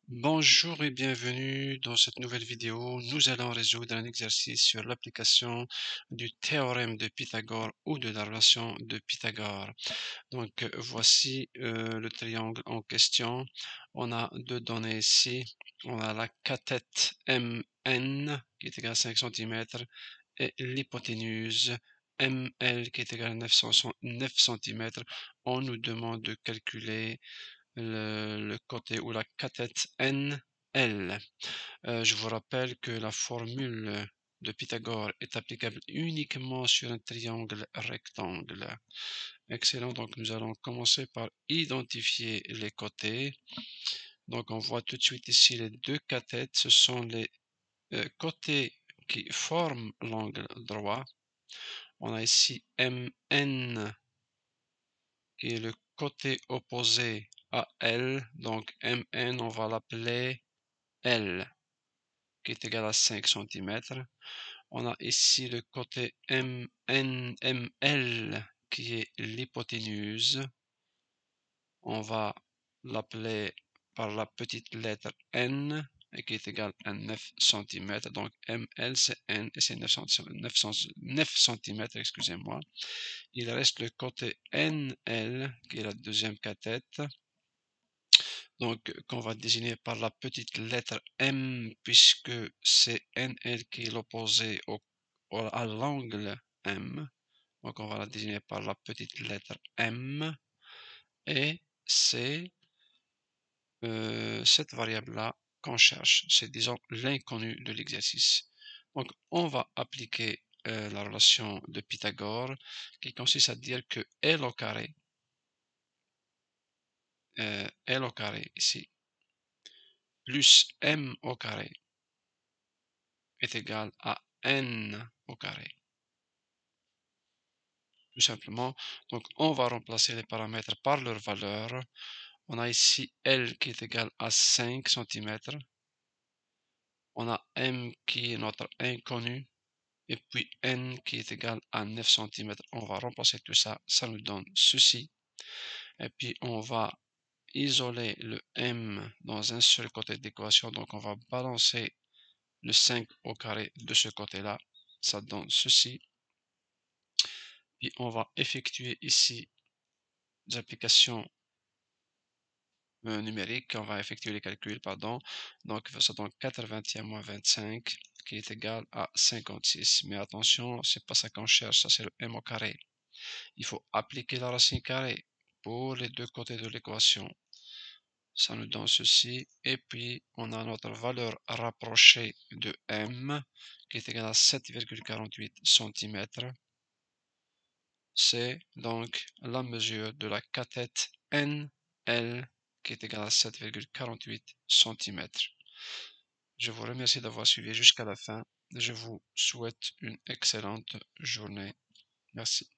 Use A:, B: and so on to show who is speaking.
A: Bonjour et bienvenue dans cette nouvelle vidéo. Nous allons résoudre un exercice sur l'application du théorème de Pythagore ou de la relation de Pythagore. Donc, voici le triangle en question. On a deux données ici. On a la cathète MN qui est égale à 5 cm et l'hypoténuse ML qui est égale à 9 cm. On nous demande de calculer le côté ou la cathète NL. Je vous rappelle que la formule de Pythagore est applicable uniquement sur un triangle rectangle. Excellent, donc nous allons commencer par identifier les côtés. Donc on voit tout de suite ici les deux cathètes, ce sont les côtés qui forment l'angle droit. On a ici MN qui est le côté opposé à L, donc MN, on va l'appeler L, qui est égal à 5 cm. On a ici le côté ML, qui est l'hypoténuse. On va l'appeler par la petite lettre N, qui est égale à 9 cm. Donc ML, c'est N, et c'est 9 cm, excusez-moi. Il reste le côté NL, qui est la deuxième cathète. Donc, qu'on va désigner par la petite lettre M, puisque c'est NL qui est l'opposé à l'angle M. Donc, on va la désigner par la petite lettre M. Et c'est cette variable-là qu'on cherche. C'est, disons, l'inconnu de l'exercice. Donc, on va appliquer la relation de Pythagore, qui consiste à dire que L au carré, ici, plus M au carré est égal à N au carré. Tout simplement. Donc, on va remplacer les paramètres par leur valeur. On a ici L qui est égal à 5 cm. On a M qui est notre inconnu. Et puis N qui est égal à 9 cm. On va remplacer tout ça. Ça nous donne ceci. Et puis, on va isoler le M dans un seul côté de l'équation. Donc, on va balancer le 5 au carré de ce côté-là. Ça donne ceci. Puis on va effectuer ici des applications numériques. On va effectuer les calculs, pardon. Donc, ça donne 80e moins 25 qui est égal à 56. Mais attention, c'est pas ça qu'on cherche, ça c'est le m au carré. Il faut appliquer la racine carrée pour les deux côtés de l'équation. Ça nous donne ceci. Et puis, on a notre valeur rapprochée de m qui est égale à 7,48 cm. C'est donc la mesure de la cathète NL qui est égale à 7,48 cm. Je vous remercie d'avoir suivi jusqu'à la fin. Je vous souhaite une excellente journée. Merci.